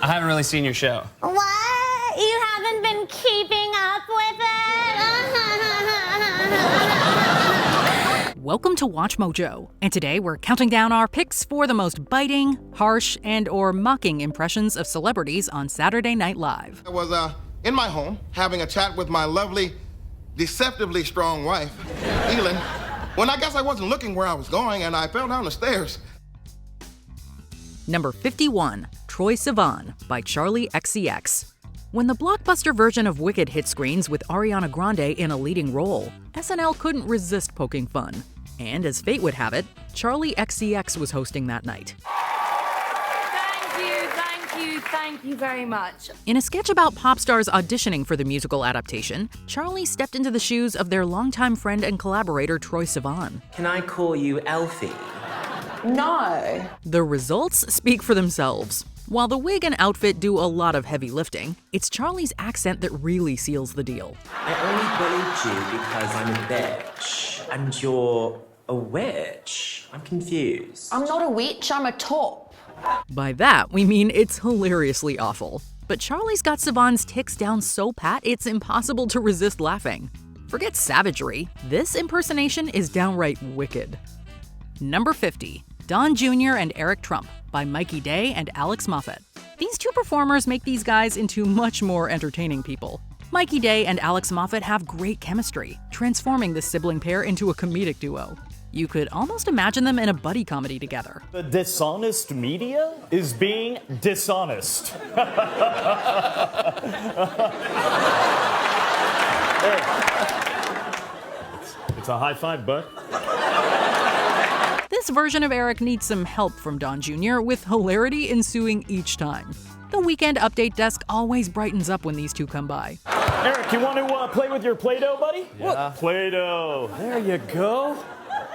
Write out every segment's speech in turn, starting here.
I haven't really seen your show. What? You haven't been keeping up with it? Welcome to Watch Mojo, and today we're counting down our picks for the most biting, harsh, and/or mocking impressions of celebrities on Saturday Night Live. I was in my home having a chat with my lovely, deceptively strong wife, Elin, when I guess I wasn't looking where I was going and I fell down the stairs. Number 51, Troye Sivan by Charlie XCX. When the blockbuster version of Wicked hit screens with Ariana Grande in a leading role, SNL couldn't resist poking fun. And as fate would have it, Charlie XCX was hosting that night. Thank you very much. In a sketch about pop stars auditioning for the musical adaptation, Charlie stepped into the shoes of their longtime friend and collaborator Troye Sivan. Can I call you Elfie? No. The results speak for themselves. While the wig and outfit do a lot of heavy lifting, it's Charlie's accent that really seals the deal. I only bullied you because I'm a bitch, and you're a witch. I'm confused. I'm not a witch, I'm a top. By that, we mean it's hilariously awful. But Charlie's got Sivan's tics down so pat, it's impossible to resist laughing. Forget savagery, this impersonation is downright wicked. Number 50, Don Jr. and Eric Trump by Mikey Day and Alex Moffat. These two performers make these guys into much more entertaining people. Mikey Day and Alex Moffat have great chemistry, transforming this sibling pair into a comedic duo. You could almost imagine them in a buddy comedy together. The dishonest media is being dishonest. Hey. It's a high five, bud. This version of Eric needs some help from Don Jr., with hilarity ensuing each time. The Weekend Update desk always brightens up when these two come by. Eric, you want to play with your Play-Doh, buddy? Yeah. What? Play-Doh. There you go.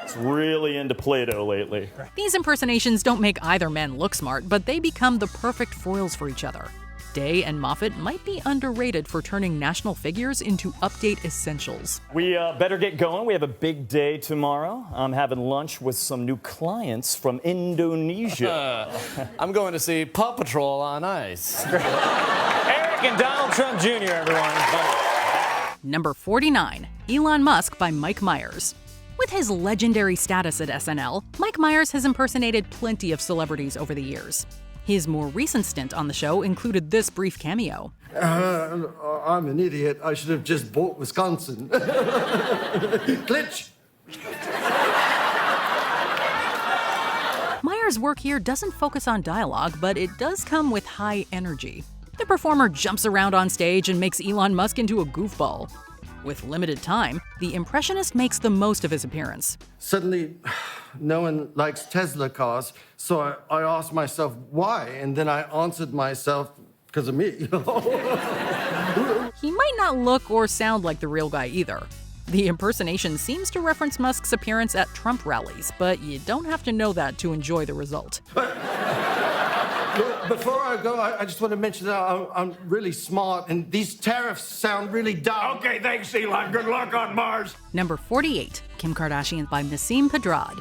It's really into Play-Doh lately. These impersonations don't make either man look smart, but they become the perfect foils for each other. Day and Moffat might be underrated for turning national figures into update essentials. We better get going. We have a big day tomorrow. I'm having lunch with some new clients from Indonesia. I'm going to see Paw Patrol on Ice. Eric and Donald Trump Jr., everyone. Number 49, Elon Musk by Mike Myers. With his legendary status at SNL, Mike Myers has impersonated plenty of celebrities over the years. His more recent stint on the show included this brief cameo. I'm an idiot. I should have just bought Wisconsin. Glitch! Myers' work here doesn't focus on dialogue, but it does come with high energy. The performer jumps around on stage and makes Elon Musk into a goofball. With limited time, the impressionist makes the most of his appearance. Suddenly, no one likes Tesla cars, so I asked myself why, and then I answered myself because of me. He might not look or sound like the real guy either. The impersonation seems to reference Musk's appearance at Trump rallies, but you don't have to know that to enjoy the result. Before I go, I just want to mention that I'm really smart, and these tariffs sound really dumb. Okay, thanks, Elon. Good luck on Mars. Number 48, Kim Kardashian by Nasim Pedrad.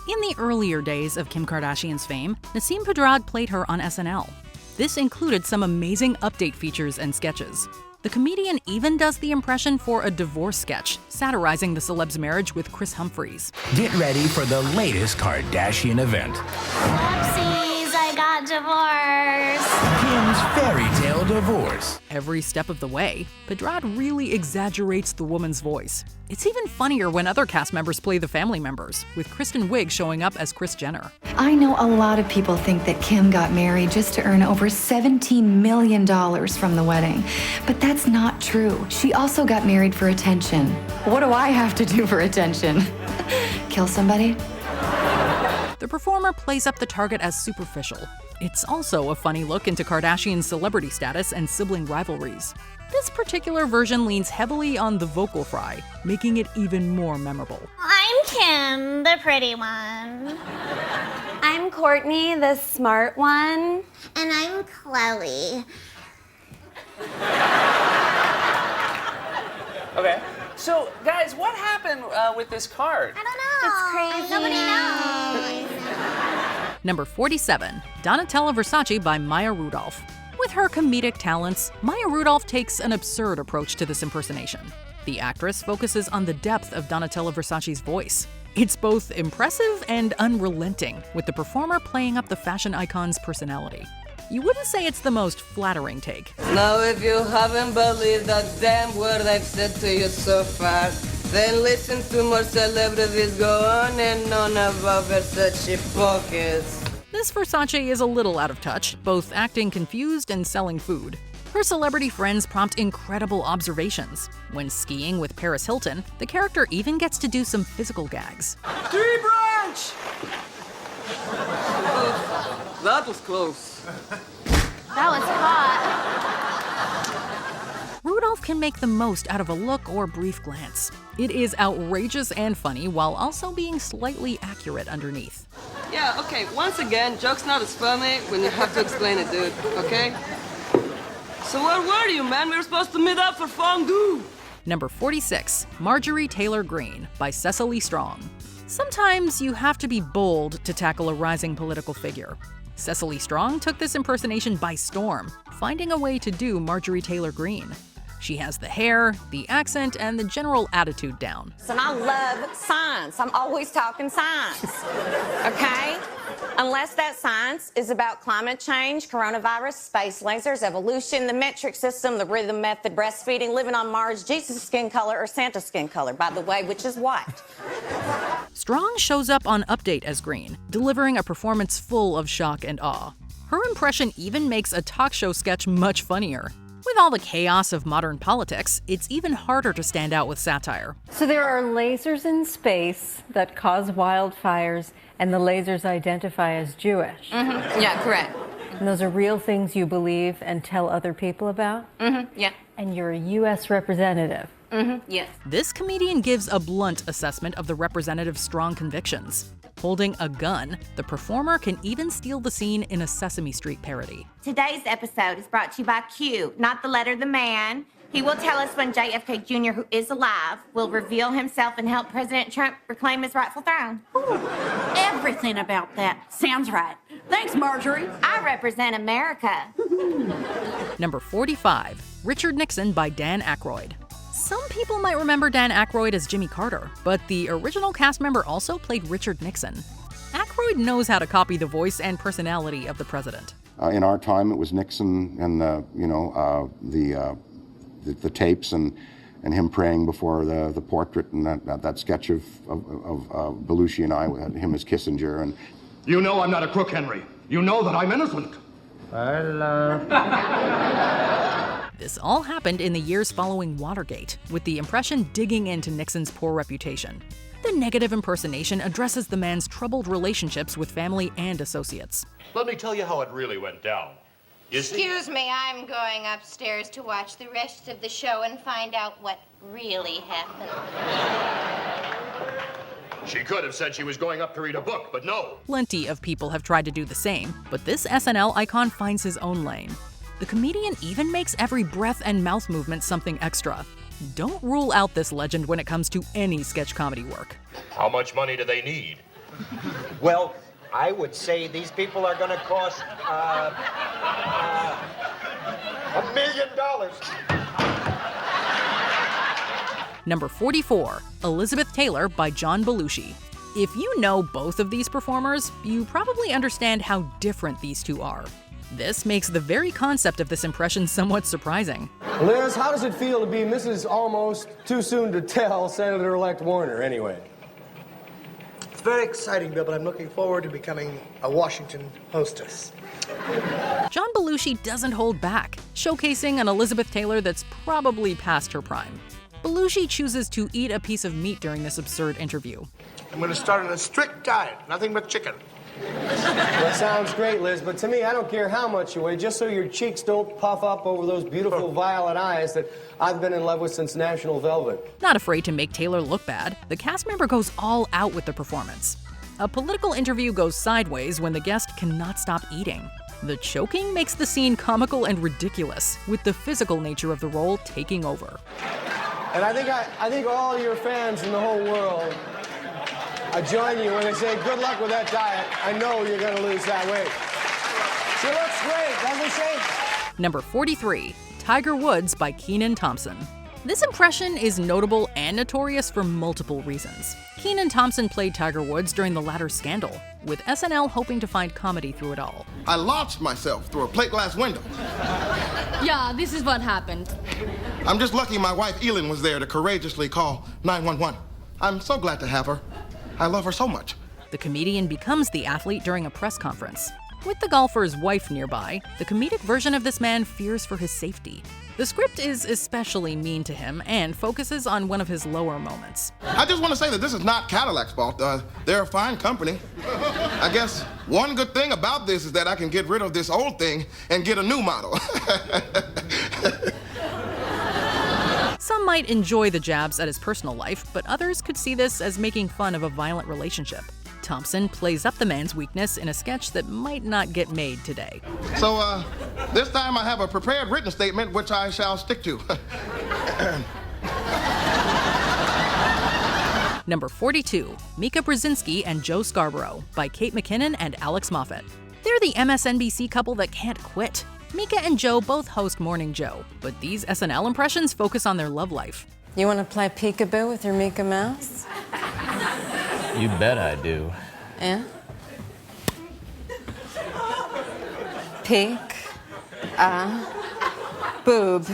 In the earlier days of Kim Kardashian's fame, Nasim Pedrad played her on SNL. This included some amazing update features and sketches. The comedian even does the impression for a divorce sketch, satirizing the celeb's marriage with Chris Humphries. Get ready for the latest Kardashian event. Whoopsies, I got divorced. Kim's fairy tale divorce. Every step of the way, Pedrad really exaggerates the woman's voice. It's even funnier when other cast members play the family members, with Kristen Wiig showing up as Kris Jenner. I know a lot of people think that Kim got married just to earn over $17 million from the wedding, but that's not true. She also got married for attention. What do I have to do for attention? Kill somebody? The performer plays up the target as superficial. It's also a funny look into Kardashian's celebrity status and sibling rivalries. This particular version leans heavily on the vocal fry, making it even more memorable. I'm Kim, the pretty one. I'm Courtney, the smart one. And I'm Chloe. Okay. So, guys, what happened with this card? I don't know. It's crazy. Nobody knows. Number 47, Donatella Versace by Maya Rudolph. with her comedic talents, Maya Rudolph takes an absurd approach to this impersonation. The actress focuses on the depth of Donatella Versace's voice. It's both impressive and unrelenting, with the performer playing up the fashion icon's personality. You wouldn't say it's the most flattering take. Now, if you haven't believed that damn word I've said to you so far, then listen to more celebrities go on and on about Versace pockets. This Versace is a little out of touch, both acting confused and selling food. Her celebrity friends prompt incredible observations. When skiing with Paris Hilton, the character even gets to do some physical gags. Tree branch! That was close. That was hot. Rudolph can make the most out of a look or brief glance. It is outrageous and funny while also being slightly accurate underneath. Yeah, okay, once again, joke's not as funny when you have to explain it, dude, okay? So where were you, man? We were supposed to meet up for fondue. Number 46, Marjorie Taylor Greene by Cecily Strong. Sometimes you have to be bold to tackle a rising political figure. Cecily Strong took this impersonation by storm, finding a way to do Marjorie Taylor Greene. She has the hair, the accent, and the general attitude down. And I love science. I'm always talking science, okay? Unless that science is about climate change, coronavirus, space lasers, evolution, the metric system, the rhythm method, breastfeeding, living on Mars, Jesus' skin color, or Santa's skin color, by the way, which is white. Strong shows up on Update as Greene, delivering a performance full of shock and awe. Her impression even makes a talk show sketch much funnier. With all the chaos of modern politics, it's even harder to stand out with satire. So there are lasers in space that cause wildfires, and the lasers identify as Jewish. Mm-hmm. Yeah, correct. And those are real things you believe and tell other people about? Mm-hmm. Yeah. And you're a U.S. representative. Mm-hmm. Yes. This comedian gives a blunt assessment of the representative's strong convictions. Holding a gun, the performer can even steal the scene in a Sesame Street parody. Today's episode is brought to you by Q, not the letter, the man. He will tell us when JFK Jr., who is alive, will reveal himself and help President Trump reclaim his rightful throne. Everything about that sounds right. Thanks, Marjorie. I represent America. Number 45, Richard Nixon by Dan Aykroyd. Some people might remember Dan Aykroyd as Jimmy Carter, but the original cast member also played Richard Nixon. Aykroyd knows how to copy the voice and personality of the president. In our time, it was Nixon and the tapes and him praying before the portrait and that sketch of Belushi and I, him as Kissinger. And you know I'm not a crook, Henry. You know that I'm innocent. This all happened in the years following Watergate, with the impression digging into Nixon's poor reputation. The negative impersonation addresses the man's troubled relationships with family and associates. Let me tell you how it really went down. Excuse me, I'm going upstairs to watch the rest of the show and find out what really happened. She could have said she was going up to read a book, but no. Plenty of people have tried to do the same, but this SNL icon finds his own lane. The comedian even makes every breath and mouth movement something extra. Don't rule out this legend when it comes to any sketch comedy work. How much money do they need? Well, I would say these people are going to cost $1 million. Number 44, Elizabeth Taylor by John Belushi. If you know both of these performers, you probably understand how different these two are. This makes the very concept of this impression somewhat surprising. Liz, how does it feel to be Mrs. Almost Too Soon to Tell Senator-elect Warner, anyway? It's very exciting, Bill, but I'm looking forward to becoming a Washington hostess. John Belushi doesn't hold back, showcasing an Elizabeth Taylor that's probably past her prime. Belushi chooses to eat a piece of meat during this absurd interview. I'm going to start on a strict diet, nothing but chicken. That sounds great, Liz, but to me, I don't care how much you weigh, just so your cheeks don't puff up over those beautiful violet eyes that I've been in love with since National Velvet. Not afraid to make Taylor look bad, the cast member goes all out with the performance. A political interview goes sideways when the guest cannot stop eating. The choking makes the scene comical and ridiculous, with the physical nature of the role taking over. And I think all your fans in the whole world join you when they say, good luck with that diet. I know you're going to lose that weight. She looks great, doesn't she? Number 43, Tiger Woods by Kenan Thompson. This impression is notable and notorious for multiple reasons. Kenan Thompson played Tiger Woods during the latter's scandal, with SNL hoping to find comedy through it all. I launched myself through a plate glass window. Yeah, this is what happened. I'm just lucky my wife Elin was there to courageously call 911. I'm so glad to have her. I love her so much. The comedian becomes the athlete during a press conference. With the golfer's wife nearby, the comedic version of this man fears for his safety. The script is especially mean to him and focuses on one of his lower moments. I just want to say that this is not Cadillac's fault. They're a fine company. I guess one good thing about this is that I can get rid of this old thing and get a new model. Some might enjoy the jabs at his personal life, but others could see this as making fun of a violent relationship. Thompson plays up the man's weakness in a sketch that might not get made today. So, this time I have a prepared written statement which I shall stick to. Number 42, Mika Brzezinski and Joe Scarborough by Kate McKinnon and Alex Moffat. They're the MSNBC couple that can't quit. Mika and Joe both host Morning Joe, but these SNL impressions focus on their love life. You want to play peekaboo with your Mika Mouse? You bet I do. Yeah? Peek. Boob.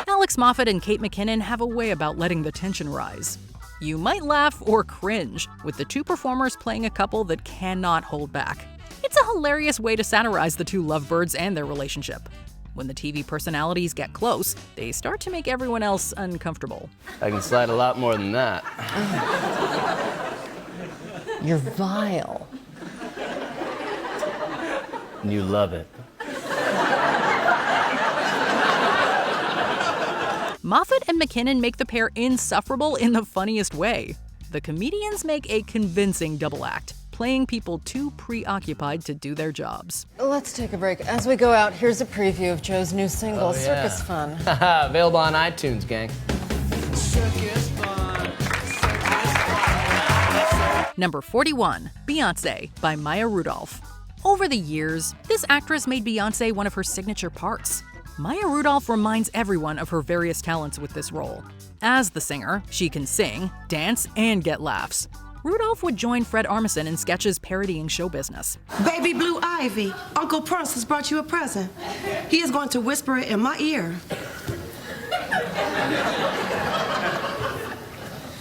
Alex Moffat and Kate McKinnon have a way about letting the tension rise. You might laugh or cringe, with the two performers playing a couple that cannot hold back. It's a hilarious way to satirize the two lovebirds and their relationship. When the TV personalities get close, they start to make everyone else uncomfortable. I can slide a lot more than that. You're vile. You love it. Moffat and McKinnon make the pair insufferable in the funniest way. The comedians make a convincing double act, playing people too preoccupied to do their jobs. Let's take a break. As we go out, here's a preview of Joe's new single, Circus Fun. Available on iTunes, gang. Number 41, Beyoncé by Maya Rudolph. Over the years, this actress made Beyoncé one of her signature parts. Maya Rudolph reminds everyone of her various talents with this role. As the singer, she can sing, dance, and get laughs. Rudolph would join Fred Armisen in sketches parodying show business. Baby Blue Ivy, Uncle Prince has brought you a present. He is going to whisper it in my ear.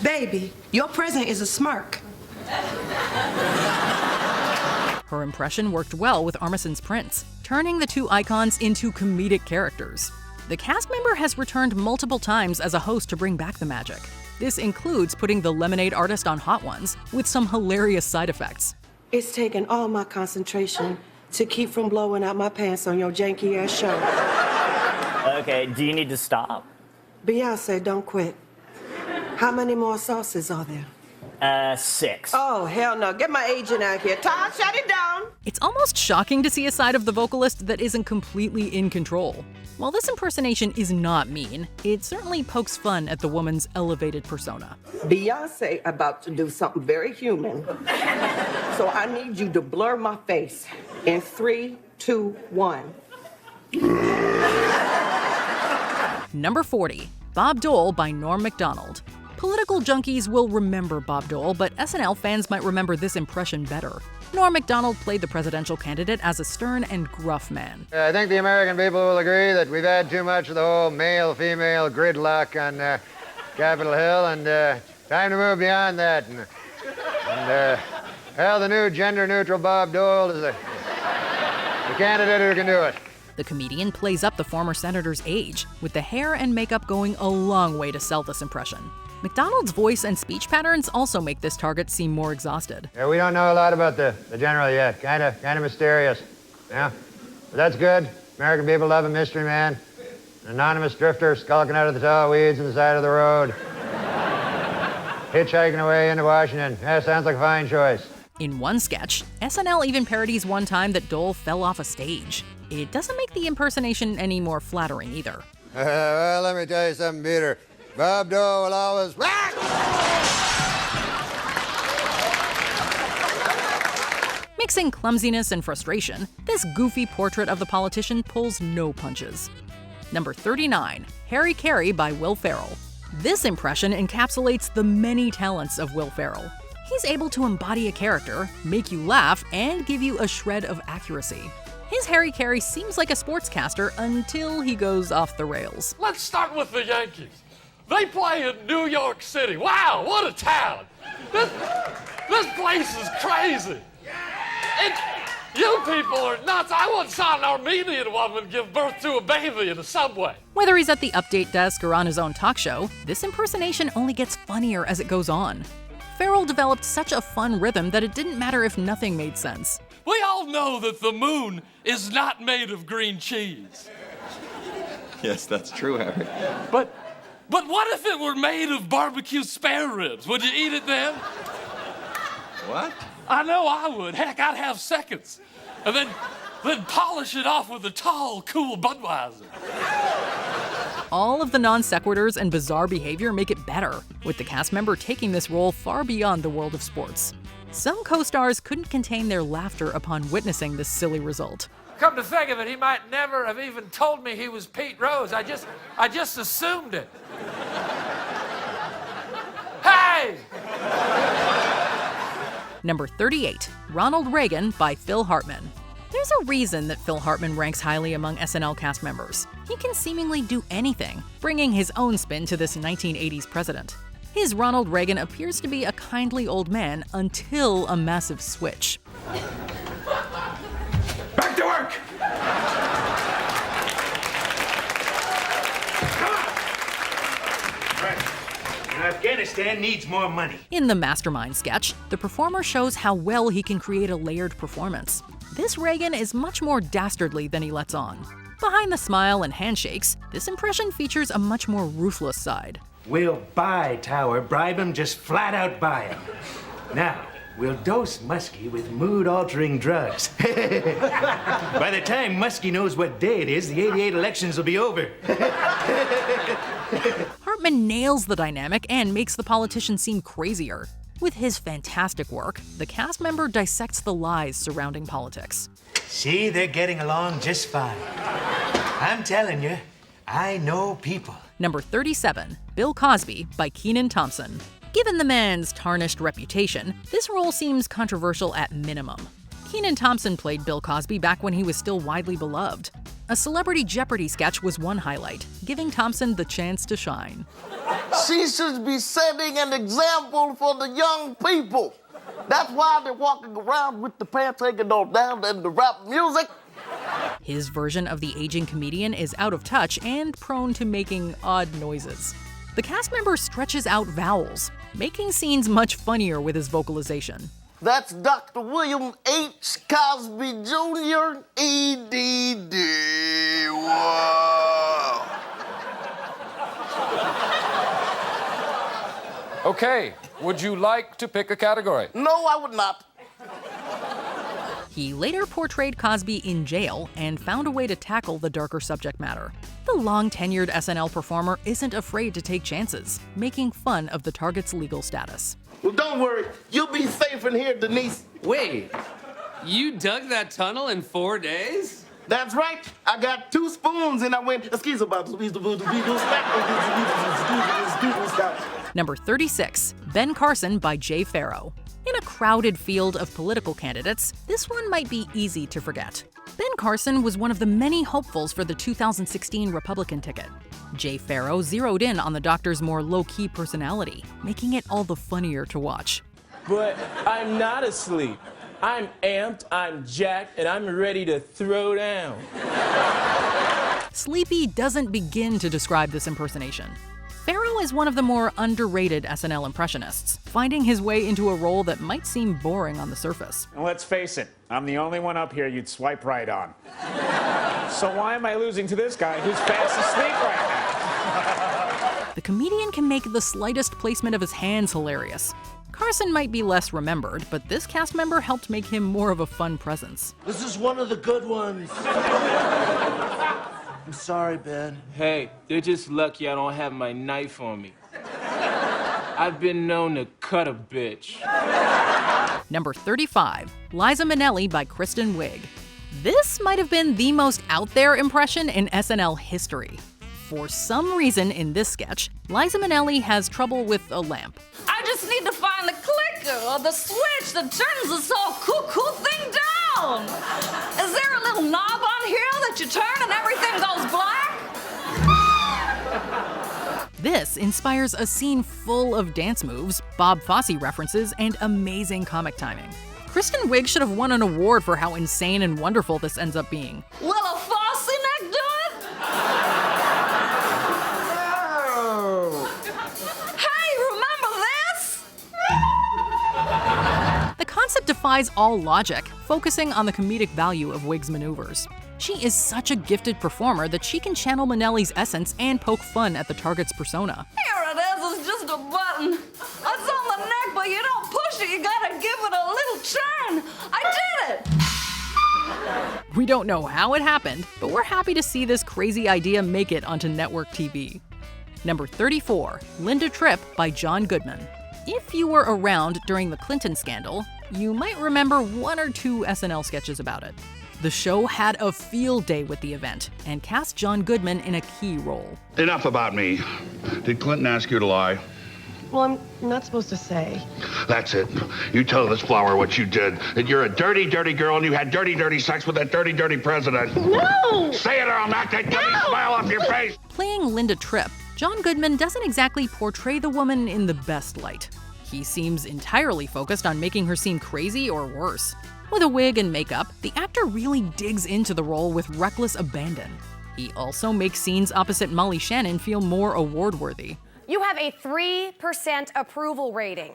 Baby, your present is a smirk. Her impression worked well with Armisen's Prince, turning the two icons into comedic characters. The cast member has returned multiple times as a host to bring back the magic. This includes putting the lemonade artist on Hot Ones with some hilarious side effects. It's taken all my concentration to keep from blowing out my pants on your janky-ass show. Okay, do you need to stop? Beyonce, don't quit. How many more sauces are there? 6. Oh, hell no. Get my agent out here. Todd, shut it down. It's almost shocking to see a side of the vocalist that isn't completely in control. While this impersonation is not mean, it certainly pokes fun at the woman's elevated persona. Beyonce about to do something very human. So I need you to blur my face in 3, 2, 1. Number 40, Bob Dole by Norm Macdonald. Political junkies will remember Bob Dole, but SNL fans might remember this impression better. Norm Macdonald played the presidential candidate as a stern and gruff man. I think the American people will agree that we've had too much of the whole male-female gridlock on Capitol Hill, and time to move beyond that. Well, the new gender-neutral Bob Dole is the candidate who can do it. The comedian plays up the former senator's age, with the hair and makeup going a long way to sell this impression. McDonald's voice and speech patterns also make this target seem more exhausted. Yeah, we don't know a lot about the general yet. Kind of mysterious. Yeah, but that's good. American people love a mystery man. An anonymous drifter skulking out of the tall weeds on the side of the road. Hitchhiking away into Washington. Yeah, sounds like a fine choice. In one sketch, SNL even parodies one time that Dole fell off a stage. It doesn't make the impersonation any more flattering either. Well, let me tell you something, Peter. Bob Dole will always... Mixing clumsiness and frustration, this goofy portrait of the politician pulls no punches. Number 39, Harry Carey by Will Ferrell. This impression encapsulates the many talents of Will Ferrell. He's able to embody a character, make you laugh, and give you a shred of accuracy. His Harry Carey seems like a sportscaster until he goes off the rails. Let's start with the Yankees. They play in New York City. Wow, what a town. This place is crazy. You people are nuts. I once saw an Armenian woman give birth to a baby in a subway. Whether he's at the update desk or on his own talk show, this impersonation only gets funnier as it goes on. Ferrell developed such a fun rhythm that it didn't matter if nothing made sense. We all know that the moon is not made of green cheese. Yes, that's true, Harry. But what if it were made of barbecue spare ribs? Would you eat it then? What? I know I would. Heck, I'd have seconds. And then polish it off with a tall, cool Budweiser. All of the non sequiturs and bizarre behavior make it better, with the cast member taking this role far beyond the world of sports. Some co-stars couldn't contain their laughter upon witnessing this silly result. Come to think of it, he might never have even told me he was Pete Rose. I just assumed it. Hey! Number 38, Ronald Reagan by Phil Hartman. There's a reason that Phil Hartman ranks highly among SNL cast members. He can seemingly do anything, bringing his own spin to this 1980s president. His Ronald Reagan appears to be a kindly old man until a massive switch. Back to work! Afghanistan needs more money. In the Mastermind sketch, the performer shows how well he can create a layered performance. This Reagan is much more dastardly than he lets on. Behind the smile and handshakes, this impression features a much more ruthless side. We'll buy Tower, bribe him, just flat out buy him. Now, we'll dose Muskie with mood-altering drugs. By the time Muskie knows what day it is, the '88 elections will be over. Hartman nails the dynamic and makes the politician seem crazier. With his fantastic work, the cast member dissects the lies surrounding politics. See, they're getting along just fine. I'm telling you, I know people. Number 37, Bill Cosby by Kenan Thompson. Given the man's tarnished reputation, this role seems controversial at minimum. Kenan Thompson played Bill Cosby back when he was still widely beloved. A Celebrity Jeopardy sketch was one highlight, giving Thompson the chance to shine. She should be setting an example for the young people. That's why they're walking around with the pants hanging on down and the rap music. His version of the aging comedian is out of touch and prone to making odd noises. The cast member stretches out vowels, making scenes much funnier with his vocalization. That's Dr. William H. Cosby Jr., EDD. Whoa. Okay, would you like to pick a category? No, I would not. He later portrayed Cosby in jail and found a way to tackle the darker subject matter. The long-tenured SNL performer isn't afraid to take chances, making fun of the target's legal status. Well, don't worry. You'll be safe in here, Denise. Wait, you dug that tunnel in 4 days? That's right. I got 2 spoons and I went, excuse about Number 36, Ben Carson by Jay Farrow. In a crowded field of political candidates, this one might be easy to forget. Ben Carson was one of the many hopefuls for the 2016 Republican ticket. Jay Farrow zeroed in on the doctor's more low-key personality, making it all the funnier to watch. But I'm not asleep. I'm amped, I'm jacked, and I'm ready to throw down. Sleepy doesn't begin to describe this impersonation. Farrow is one of the more underrated SNL impressionists, finding his way into a role that might seem boring on the surface. And let's face it, I'm the only one up here you'd swipe right on. So why am I losing to this guy who's fast asleep right now? The comedian can make the slightest placement of his hands hilarious. Carson might be less remembered, but this cast member helped make him more of a fun presence. This is one of the good ones. I'm sorry, Ben. Hey, they're just lucky I don't have my knife on me. I've been known to cut a bitch. Number 35, Liza Minnelli by Kristen Wiig. This might have been the most out there impression in SNL history. For some reason in this sketch, Liza Minnelli has trouble with a lamp. I just need to find the clicker or the switch that turns this whole cool thing down. Is there a little knob on here that you turn and everything goes black? This inspires a scene full of dance moves, Bob Fosse references, and amazing comic timing. Kristen Wiig should have won an award for how insane and wonderful this ends up being. Will a Fosse neck do it? Hey, remember this? The concept defies all logic, focusing on the comedic value of Wiig's maneuvers. She is such a gifted performer that she can channel Minnelli's essence and poke fun at the target's persona. Here it is, it's just a button. It's on the neck, but you don't push it, you gotta give it a little turn. I did it! We don't know how it happened, but we're happy to see this crazy idea make it onto network TV. Number 34, Linda Tripp by John Goodman. If you were around during the Clinton scandal, you might remember one or two SNL sketches about it. The show had a field day with the event and cast John Goodman in a key role. Enough about me. Did Clinton ask you to lie? Well, I'm not supposed to say. That's it. You tell this flower what you did. That you're a dirty, dirty girl and you had dirty, dirty sex with that dirty, dirty president. No! Say it or I'll knock that dirty smile off your face. Playing Linda Tripp, John Goodman doesn't exactly portray the woman in the best light. He seems entirely focused on making her seem crazy or worse. With a wig and makeup, the actor really digs into the role with reckless abandon. He also makes scenes opposite Molly Shannon feel more award-worthy. You have a 3% approval rating.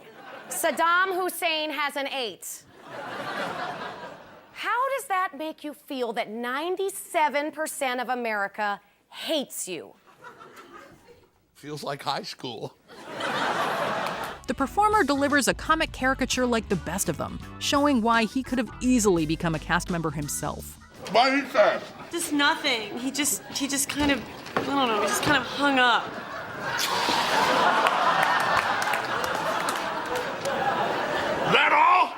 Saddam Hussein has an 8. How does that make you feel that 97% of America hates you? Feels like high school. The performer delivers a comic caricature like the best of them, showing why he could have easily become a cast member himself. Why is that? Just nothing. He just kind of, I don't know, he just kind of hung up. That all?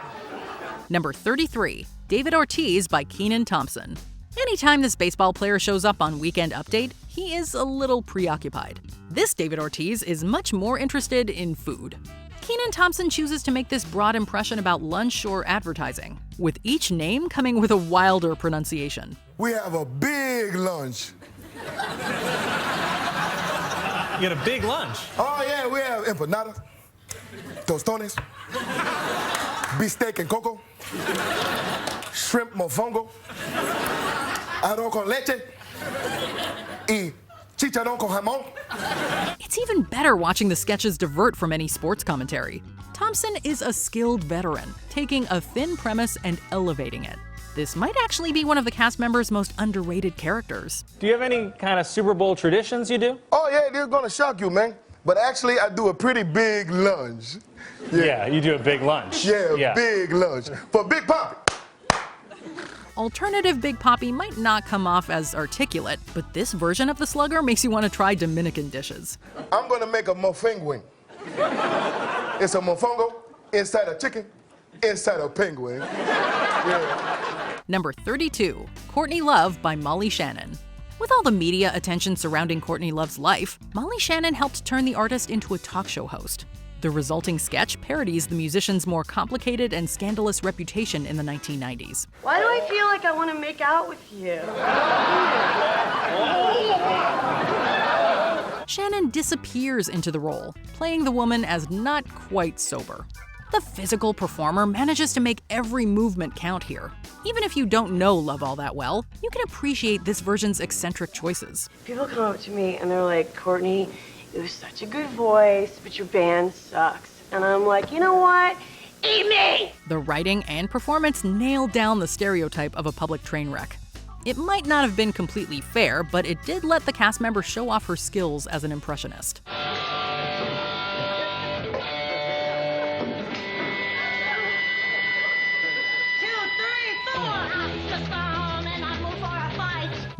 Number 33, David Ortiz by Kenan Thompson. Anytime this baseball player shows up on Weekend Update, he is a little preoccupied. This David Ortiz is much more interested in food. Kenan Thompson chooses to make this broad impression about lunch or advertising, with each name coming with a wilder pronunciation. We have a big lunch. You got a big lunch? Oh, yeah, we have empanada, tostones, beefsteak and cocoa, shrimp mofongo, arroz con leche, y chicharrón con jamón. It's even better watching the sketches divert from any sports commentary. Thompson is a skilled veteran, taking a thin premise and elevating it. This might actually be one of the cast members' most underrated characters. Do you have any kind of Super Bowl traditions you do? Oh, yeah, this is gonna shock you, man. But actually, I do a pretty big lunch. Yeah, you do a big lunch. Yeah, big lunch. For Big Papi. Alternative Big Papi might not come off as articulate, but this version of the slugger makes you want to try Dominican dishes. I'm gonna make a mofongo. It's a mofongo inside a chicken, inside a penguin. Yeah. Number 32, Courtney Love by Molly Shannon. With all the media attention surrounding Courtney Love's life, Molly Shannon helped turn the artist into a talk show host. The resulting sketch parodies the musician's more complicated and scandalous reputation in the 1990s. Why do I feel like I want to make out with you? Shannon disappears into the role, playing the woman as not quite sober. The physical performer manages to make every movement count here. Even if you don't know Love all that well, you can appreciate this version's eccentric choices. People come up to me and they're like, Courtney, it was such a good voice, but your band sucks. And I'm like, you know what? Eat me! The writing and performance nail down the stereotype of a public train wreck. It might not have been completely fair, but it did let the cast member show off her skills as an impressionist.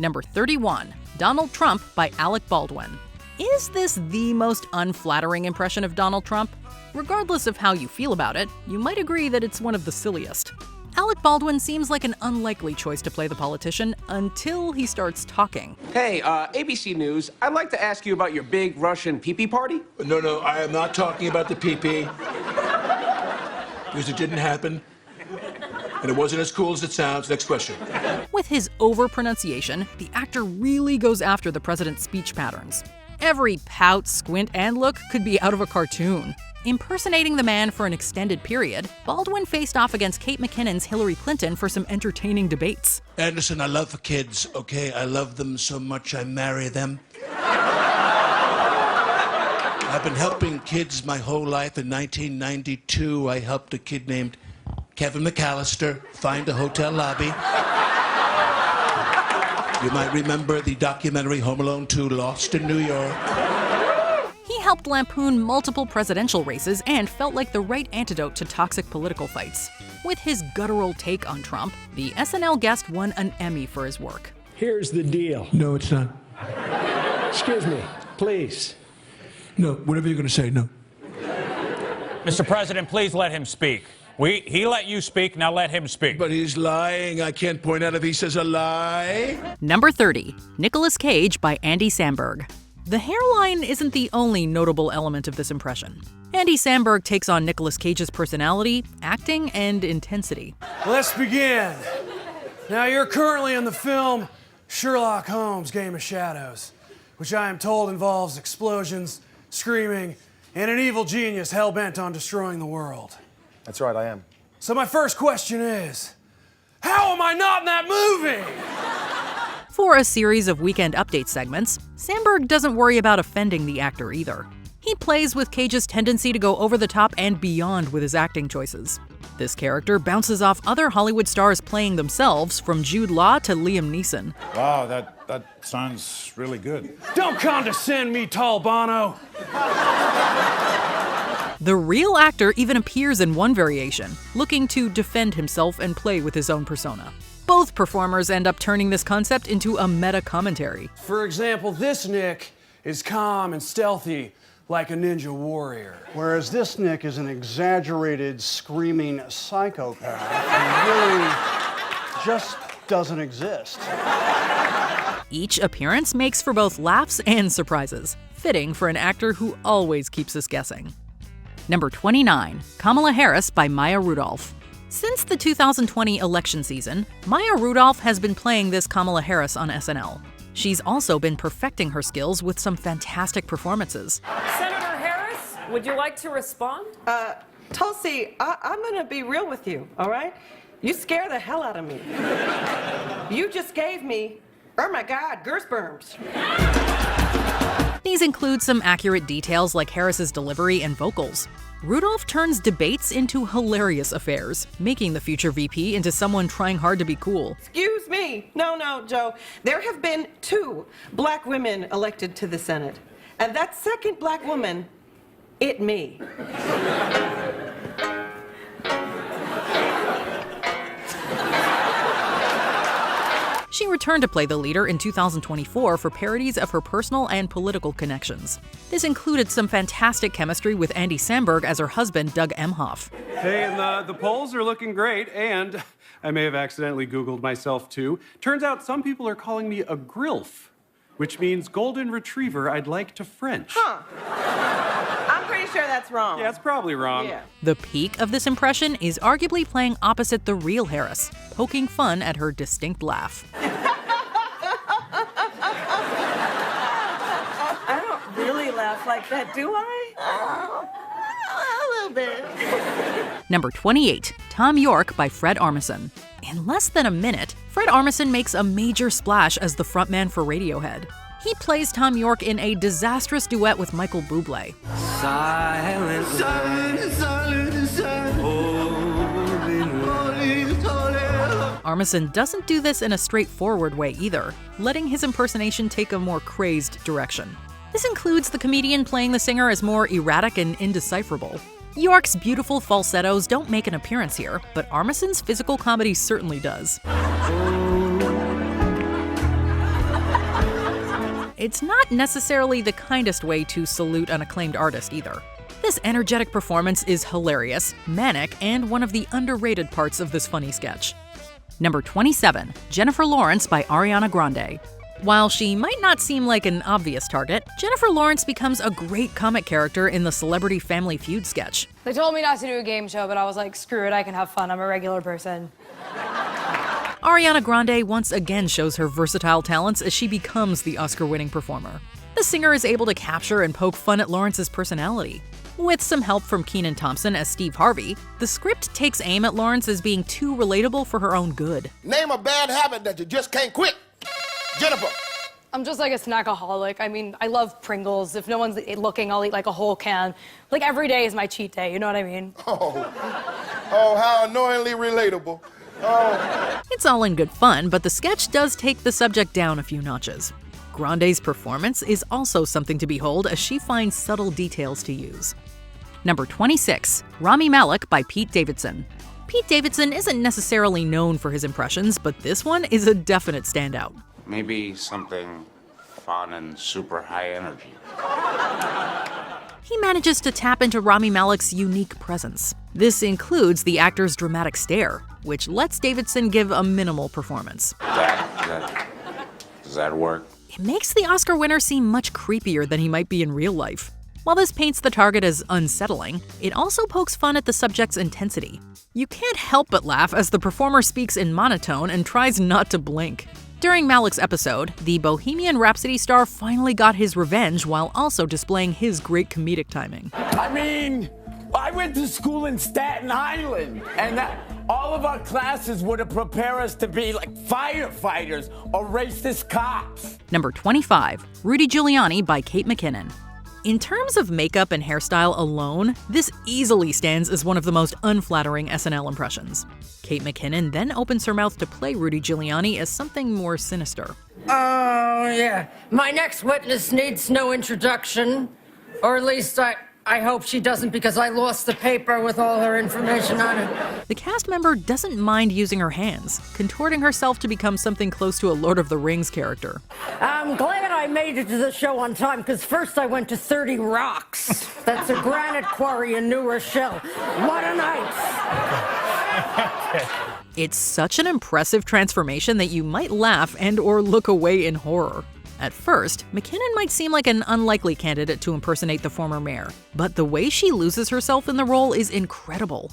Number 31, Donald Trump by Alec Baldwin. Is this the most unflattering impression of Donald Trump? Regardless of how you feel about it, you might agree that it's one of the silliest. Alec Baldwin seems like an unlikely choice to play the politician until he starts talking. Hey, ABC News, I'd like to ask you about your big Russian pee-pee party. No, I am not talking about the pee-pee. Because it didn't happen. And it wasn't as cool as it sounds. Next question. With his over-pronunciation, the actor really goes after the president's speech patterns. Every pout, squint, and look could be out of a cartoon. Impersonating the man for an extended period, Baldwin faced off against Kate McKinnon's Hillary Clinton for some entertaining debates. Anderson, I love kids, okay? I love them so much I marry them. I've been helping kids my whole life. In 1992, I helped a kid named Kevin McAllister find a hotel lobby. You might remember the documentary Home Alone 2, Lost in New York. He helped lampoon multiple presidential races and felt like the right antidote to toxic political fights. With his guttural take on Trump, the SNL guest won an Emmy for his work. Here's the deal. No, it's not. Excuse me, please. No, whatever you're going to say, no. Mr. President, please let him speak. He let you speak, now let him speak. But he's lying. I can't point out if he says a lie. Number 30, Nicolas Cage by Andy Samberg. The hairline isn't the only notable element of this impression. Andy Samberg takes on Nicolas Cage's personality, acting, and intensity. Let's begin. Now, you're currently in the film Sherlock Holmes: Game of Shadows, which I am told involves explosions, screaming, and an evil genius hell-bent on destroying the world. That's right, I am. So my first question is, how am I not in that movie? For a series of Weekend Update segments, Samberg doesn't worry about offending the actor either. He plays with Cage's tendency to go over the top and beyond with his acting choices. This character bounces off other Hollywood stars playing themselves, from Jude Law to Liam Neeson. Wow, that sounds really good. Don't condescend me, tall Bono. The real actor even appears in one variation, looking to defend himself and play with his own persona. Both performers end up turning this concept into a meta-commentary. For example, this Nick is calm and stealthy, like a ninja warrior. Whereas this Nick is an exaggerated, screaming psychopath who really just doesn't exist. Each appearance makes for both laughs and surprises, fitting for an actor who always keeps us guessing. Number 29, Kamala Harris by Maya Rudolph. Since the 2020 election season, Maya Rudolph has been playing this Kamala Harris on SNL. She's also been perfecting her skills with some fantastic performances. Senator Harris, would you like to respond? Tulsi, I'm gonna be real with you, all right? You scare the hell out of me. You just gave me, oh my God, goosebumps. These include some accurate details like Harris's delivery and vocals. Rudolph turns debates into hilarious affairs, making the future VP into someone trying hard to be cool. Excuse me. No, Joe. There have been 2 black women elected to the Senate. And that second black woman, it me. She returned to play the leader in 2024 for parodies of her personal and political connections. This included some fantastic chemistry with Andy Samberg as her husband, Doug Emhoff. Hey, and the polls are looking great, and I may have accidentally Googled myself too. Turns out some people are calling me a grilf, which means golden retriever I'd like to French. Huh. I'm pretty sure that's wrong. Yeah, it's probably wrong. Yeah. The peak of this impression is arguably playing opposite the real Harris, poking fun at her distinct laugh. I don't really laugh like that, do I? A little bit. Number 28, Thom Yorke by Fred Armisen. In less than a minute, Fred Armisen makes a major splash as the frontman for Radiohead. He plays Thom Yorke in a disastrous duet with Michael Bublé. Silent, silent, silent, silent. Armisen doesn't do this in a straightforward way either, letting his impersonation take a more crazed direction. This includes the comedian playing the singer as more erratic and indecipherable. Yorke's beautiful falsettos don't make an appearance here, but Armisen's physical comedy certainly does. It's not necessarily the kindest way to salute an acclaimed artist either. This energetic performance is hilarious, manic, and one of the underrated parts of this funny sketch. Number 27, Jennifer Lawrence by Ariana Grande. While she might not seem like an obvious target, Jennifer Lawrence becomes a great comic character in the Celebrity Family Feud sketch. They told me not to do a game show, but I was like, screw it, I can have fun. I'm a regular person. Ariana Grande once again shows her versatile talents as she becomes the Oscar-winning performer. The singer is able to capture and poke fun at Lawrence's personality. With some help from Kenan Thompson as Steve Harvey, the script takes aim at Lawrence as being too relatable for her own good. Name a bad habit that you just can't quit. Jennifer. I'm just like a snackaholic. I mean, I love Pringles. If no one's looking, I'll eat like a whole can. Like every day is my cheat day, you know what I mean? Oh, how annoyingly relatable. Oh. It's all in good fun, but the sketch does take the subject down a few notches. Grande's performance is also something to behold as she finds subtle details to use. Number 26, Rami Malek by Pete Davidson. Pete Davidson isn't necessarily known for his impressions, but this one is a definite standout. Maybe something fun and super high energy. He manages to tap into Rami Malek's unique presence. This includes the actor's dramatic stare, which lets Davidson give a minimal performance. Does that work? It makes the Oscar winner seem much creepier than he might be in real life. While this paints the target as unsettling, it also pokes fun at the subject's intensity. You can't help but laugh as the performer speaks in monotone and tries not to blink. During Malek's episode, the Bohemian Rhapsody star finally got his revenge while also displaying his great comedic timing. I mean, I went to school in Staten Island, and all of our classes were to prepare us to be like firefighters or racist cops. Number 25, Rudy Giuliani by Kate McKinnon. In terms of makeup and hairstyle alone, this easily stands as one of the most unflattering SNL impressions. Kate McKinnon then opens her mouth to play Rudy Giuliani as something more sinister. Oh, yeah. My next witness needs no introduction. Or at least I hope she doesn't, because I lost the paper with all her information on it. The cast member doesn't mind using her hands, contorting herself to become something close to a Lord of the Rings character. I'm glad I made it to the show on time, because first I went to 30 Rocks. That's a granite quarry in New Rochelle. What a night! It's such an impressive transformation that you might laugh and/or look away in horror. At first, McKinnon might seem like an unlikely candidate to impersonate the former mayor, but the way she loses herself in the role is incredible.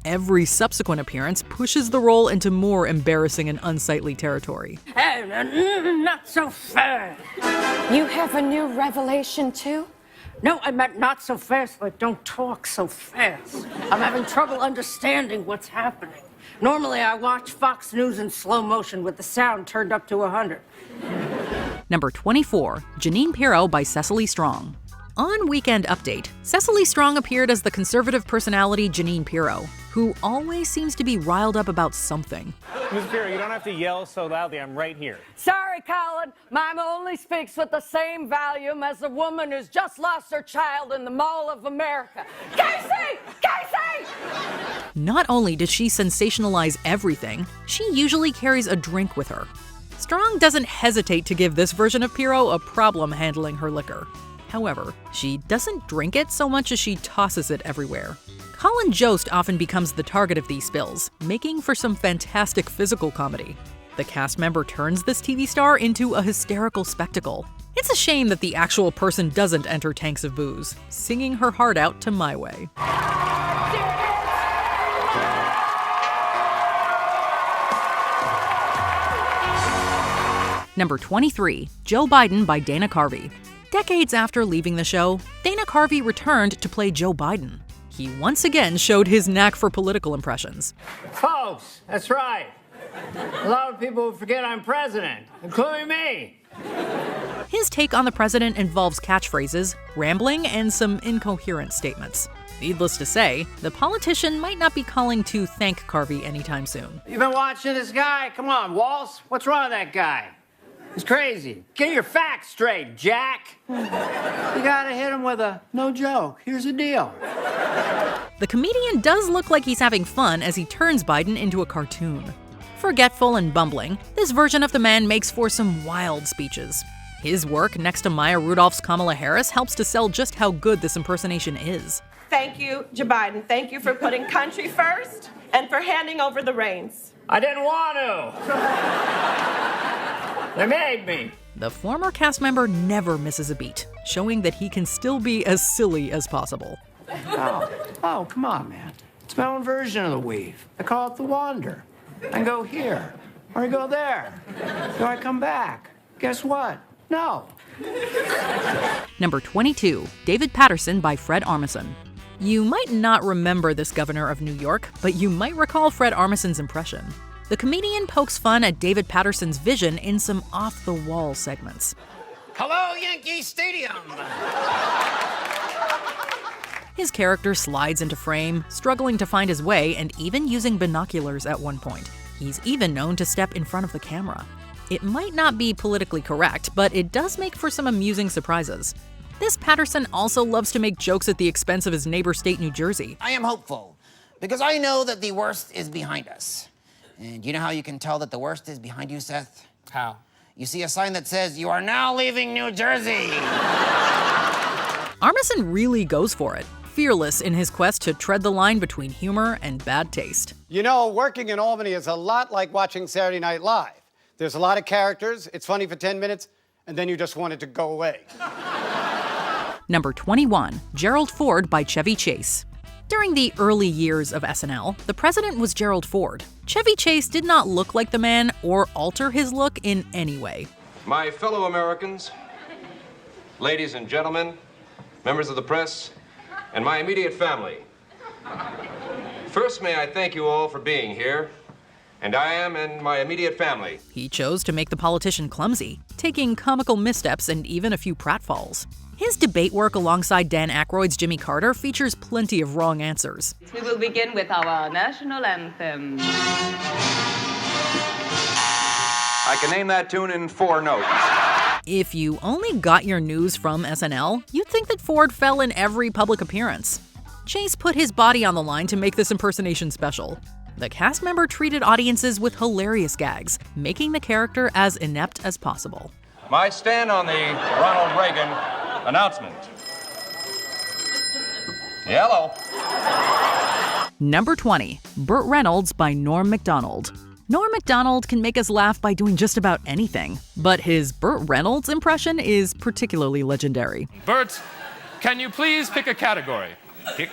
Every subsequent appearance pushes the role into more embarrassing and unsightly territory. Not so fast. You have a new revelation, too? No, I meant not so fast, like don't talk so fast. I'm having trouble understanding what's happening. Normally, I watch Fox News in slow motion with the sound turned up to 100. Number 24, Jeanine Pirro by Cecily Strong. On Weekend Update, Cecily Strong appeared as the conservative personality Jeanine Pirro, who always seems to be riled up about something. Ms. Pirro, you don't have to yell so loudly. I'm right here. Sorry, Colin. Mom only speaks with the same volume as a woman who's just lost her child in the Mall of America. Casey! Casey! Not only does she sensationalize everything, she usually carries a drink with her. Strong doesn't hesitate to give this version of Pirro a problem handling her liquor. However, she doesn't drink it so much as she tosses it everywhere. Colin Jost often becomes the target of these spills, making for some fantastic physical comedy. The cast member turns this TV star into a hysterical spectacle. It's a shame that the actual person doesn't enter tanks of booze, singing her heart out to My Way. Number 23, Joe Biden by Dana Carvey. Decades after leaving the show, Dana Carvey returned to play Joe Biden. He once again showed his knack for political impressions. Folks, that's right. A lot of people forget I'm president, including me. His take on the president involves catchphrases, rambling, and some incoherent statements. Needless to say, the politician might not be calling to thank Carvey anytime soon. You been watching this guy? Come on, Waltz. What's wrong with that guy? He's crazy. Get your facts straight, Jack. You gotta hit him with a no joke. Here's the deal. The comedian does look like he's having fun as he turns Biden into a cartoon. Forgetful and bumbling, this version of the man makes for some wild speeches. His work next to Maya Rudolph's Kamala Harris helps to sell just how good this impersonation is. Thank you, Joe Biden. Thank you for putting country first and for handing over the reins. I didn't want to. They made me. The former cast member never misses a beat, showing that he can still be as silly as possible. Oh, come on, man. It's my own version of the weave. I call it the wander. I go here, or I go there. Do I come back? Guess what? No. Number 22, David Patterson by Fred Armisen. You might not remember this governor of New York, but you might recall Fred Armisen's impression. The comedian pokes fun at David Patterson's vision in some off-the-wall segments. Hello, Yankee Stadium. His character slides into frame, struggling to find his way and even using binoculars at one point. He's even known to step in front of the camera. It might not be politically correct, but it does make for some amusing surprises. This Patterson also loves to make jokes at the expense of his neighbor state, New Jersey. I am hopeful, because I know that the worst is behind us. And you know how you can tell that the worst is behind you, Seth? How? You see a sign that says, "You are now leaving New Jersey." Armisen really goes for it, fearless in his quest to tread the line between humor and bad taste. You know, working in Albany is a lot like watching Saturday Night Live. There's a lot of characters, it's funny for 10 minutes, and then you just want it to go away. Number 21, Gerald Ford by Chevy Chase. During the early years of SNL, the president was Gerald Ford. Chevy Chase did not look like the man or alter his look in any way. My fellow Americans, ladies and gentlemen, members of the press, and my immediate family. First, may I thank you all for being here, and I am and my immediate family. He chose to make the politician clumsy, taking comical missteps and even a few pratfalls. His debate work alongside Dan Aykroyd's Jimmy Carter features plenty of wrong answers. We will begin with our national anthem. I can name that tune in 4 notes. If you only got your news from SNL, you'd think that Ford fell in every public appearance. Chase put his body on the line to make this impersonation special. The cast member treated audiences with hilarious gags, making the character as inept as possible. My stand on the Ronald Reagan announcement. Hello. Number 20, Burt Reynolds by Norm Macdonald. Norm Macdonald can make us laugh by doing just about anything, but his Burt Reynolds impression is particularly legendary. Burt, can you please pick a category? Pick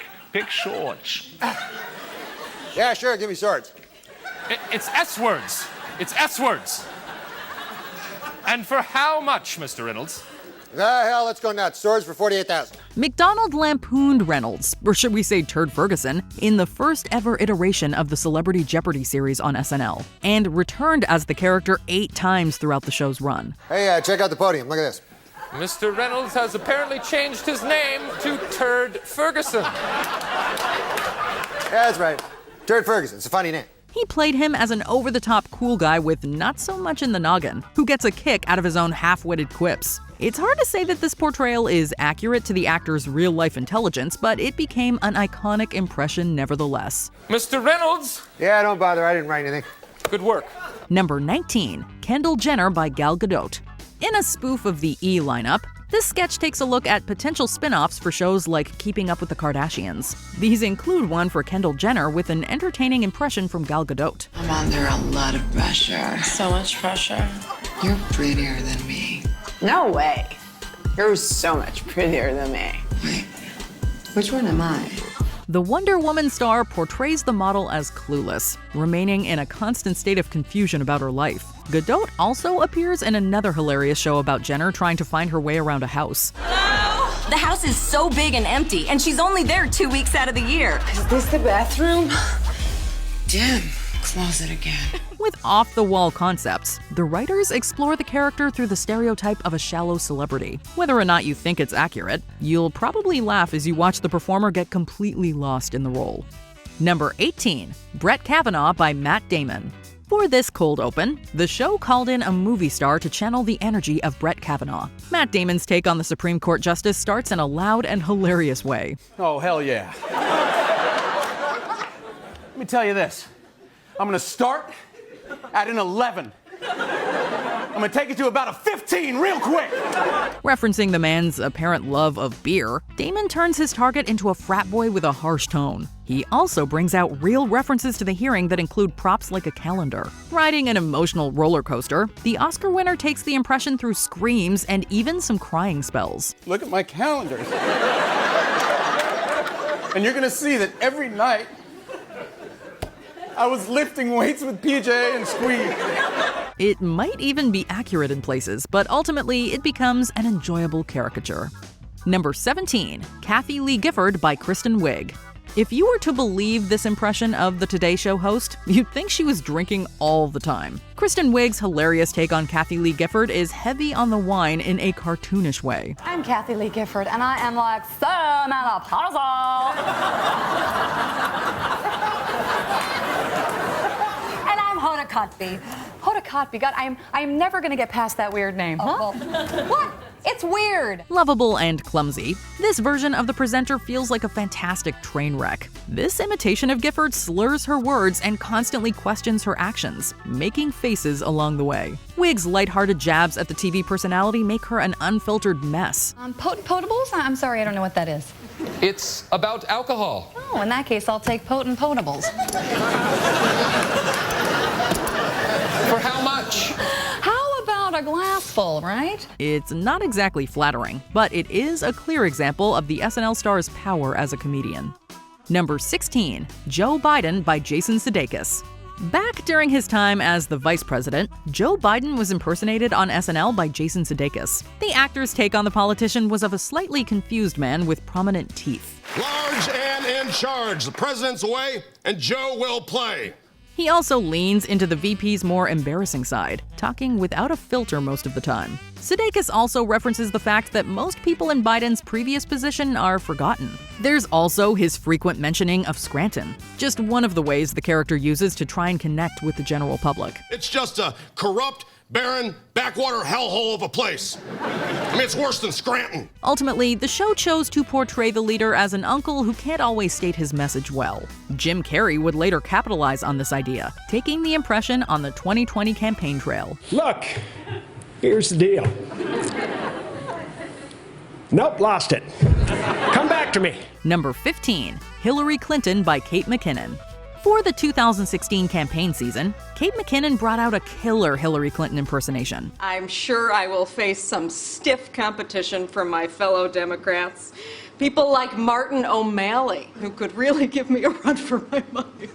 shorts. Yeah, sure, give me swords. It's S-words. It's S-words. And for how much, Mr. Reynolds? Hell, let's go nuts. Swords for $48,000. McDonald lampooned Reynolds, or should we say Turd Ferguson, in the first ever iteration of the Celebrity Jeopardy series on SNL, and returned as the character 8 times throughout the show's run. Hey, check out the podium. Look at this. Mr. Reynolds has apparently changed his name to Turd Ferguson. Yeah, that's right. Turd Ferguson. It's a funny name. He played him as an over-the-top cool guy with not so much in the noggin, who gets a kick out of his own half-witted quips. It's hard to say that this portrayal is accurate to the actor's real-life intelligence, but it became an iconic impression nevertheless. Mr. Reynolds? Yeah, don't bother. I didn't write anything. Good work. Number 19, Kendall Jenner by Gal Gadot. In a spoof of the E! lineup, this sketch takes a look at potential spin-offs for shows like Keeping Up with the Kardashians. These include one for Kendall Jenner with an entertaining impression from Gal Gadot. I'm under a lot of pressure. So much pressure. You're prettier than me. No way. You're so much prettier than me. Wait, which one am I? The Wonder Woman star portrays the model as clueless, remaining in a constant state of confusion about her life. Gadot also appears in another hilarious show about Jenner trying to find her way around a house. Hello? The house is so big and empty, and she's only there 2 weeks out of the year. Is this the bathroom? Damn, closet again. With off-the-wall concepts, the writers explore the character through the stereotype of a shallow celebrity. Whether or not you think it's accurate, you'll probably laugh as you watch the performer get completely lost in the role. Number 18, Brett Kavanaugh by Matt Damon. For this cold open, the show called in a movie star to channel the energy of Brett Kavanaugh. Matt Damon's take on the Supreme Court justice starts in a loud and hilarious way. Oh, hell yeah. Let me tell you this. I'm gonna start at an 11. I'm gonna take it to about a 15 real quick. Referencing the man's apparent love of beer, Damon turns his target into a frat boy with a harsh tone. He also brings out real references to the hearing that include props like a calendar. Riding an emotional roller coaster, the Oscar winner takes the impression through screams and even some crying spells. Look at my calendar. And you're gonna see that every night I was lifting weights with PJ and Squeeze. It might even be accurate in places, but ultimately it becomes an enjoyable caricature. Number 17, Kathie Lee Gifford by Kristen Wiig. If you were to believe this impression of the Today Show host, you'd think she was drinking all the time. Kristen Wiig's hilarious take on Kathie Lee Gifford is heavy on the wine in a cartoonish way. I'm Kathie Lee Gifford, and I am like so menopausal. And I'm Hoda Kotb. Hoda Kotb. God, I am never going to get past that weird name. Huh? What? It's weird. Lovable and clumsy, this version of the presenter feels like a fantastic train wreck. This imitation of Gifford slurs her words and constantly questions her actions, making faces along the way. Wiig's lighthearted jabs at the TV personality make her an unfiltered mess. Potables? I'm sorry, I don't know what that is. It's about alcohol. Oh, in that case, I'll take potables. For how much? A glass full, right? It's not exactly flattering, but it is a clear example of the SNL star's power as a comedian. Number 16, Joe Biden by Jason Sudeikis. Back during his time as the vice president, Joe Biden was impersonated on SNL by Jason Sudeikis. The actor's take on the politician was of a slightly confused man with prominent teeth. Large and in charge. The president's away, and Joe will play. He also leans into the VP's more embarrassing side, talking without a filter most of the time. Sudeikis also references the fact that most people in Biden's previous position are forgotten. There's also his frequent mentioning of Scranton, just one of the ways the character uses to try and connect with the general public. It's just a corrupt, barren, backwater hellhole of a place. I mean, it's worse than Scranton. Ultimately, the show chose to portray the leader as an uncle who can't always state his message well. Jim Carrey would later capitalize on this idea, taking the impression on the 2020 campaign trail. Look, here's the deal. Nope, lost it. Come back to me. Number 15, Hillary Clinton by Kate McKinnon. For the 2016 campaign season, Kate McKinnon brought out a killer Hillary Clinton impersonation. I'm sure I will face some stiff competition from my fellow Democrats. People like Martin O'Malley, who could really give me a run for my money.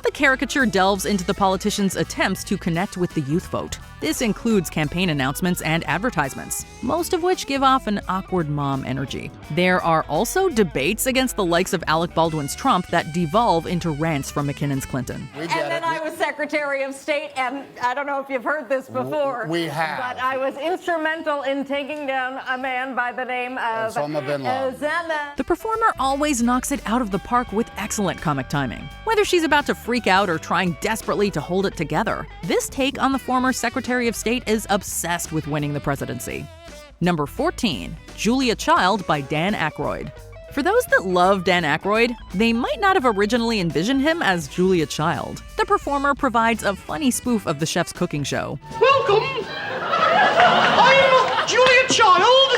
The caricature delves into the politician's attempts to connect with the youth vote. This includes campaign announcements and advertisements, most of which give off an awkward mom energy. There are also debates against the likes of Alec Baldwin's Trump that devolve into rants from McKinnon's Clinton. And then I was Secretary of State, and I don't know if you've heard this before. We have. But I was instrumental in taking down a man by the name of Osama bin Laden. Osama. The performer always knocks it out of the park with excellent comic timing. Whether she's about to freak out or trying desperately to hold it together, this take on the former Secretary of State is obsessed with winning the presidency. Number 14, Julia Child by Dan Aykroyd. For those that love Dan Aykroyd, they might not have originally envisioned him as Julia Child. The performer provides a funny spoof of the chef's cooking show. Welcome! I'm Julia Child.